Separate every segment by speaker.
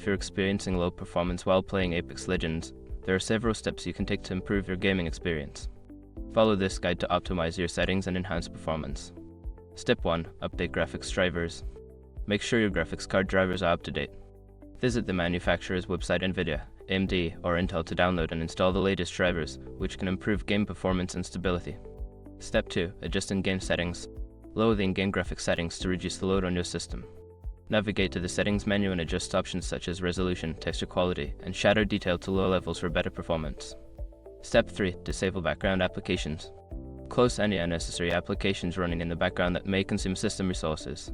Speaker 1: you're experiencing low performance while playing Apex Legends, there are several steps you can take to improve your gaming experience. Follow this guide to optimize your settings and enhance performance. Step 1. Update graphics drivers. Make sure your graphics card drivers are up to date. Visit the manufacturer's website NVIDIA, AMD, or Intel to download and install the latest drivers, which can improve game performance and stability. Step 2. Adjust in-game settings. Lower the in-game graphics settings to reduce the load on your system. Navigate to the settings menu and adjust options such as resolution, texture quality, and shadow detail to low levels for better performance. Step 3. Disable background applications. Close any unnecessary applications running in the background that may consume system resources.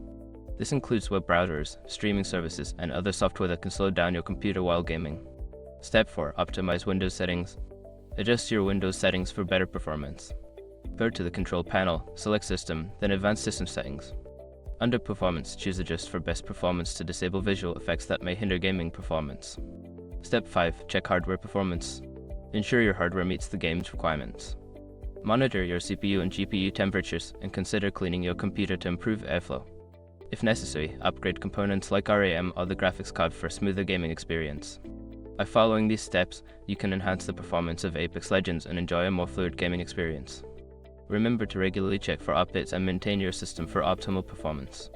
Speaker 1: This includes web browsers, streaming services, and other software that can slow down your computer while gaming. Step 4. Optimize Windows settings. Adjust your Windows settings for better performance. Go to the Control panel, select System, then Advanced System Settings. Under Performance, choose Adjust for best performance to disable visual effects that may hinder gaming performance. Step 5. Check hardware performance. Ensure your hardware meets the game's requirements. Monitor your CPU and GPU temperatures and consider cleaning your computer to improve airflow. If necessary, upgrade components like RAM or the graphics card for a smoother gaming experience. By following these steps, you can enhance the performance of Apex Legends and enjoy a more fluid gaming experience. Remember to regularly check for updates and maintain your system for optimal performance.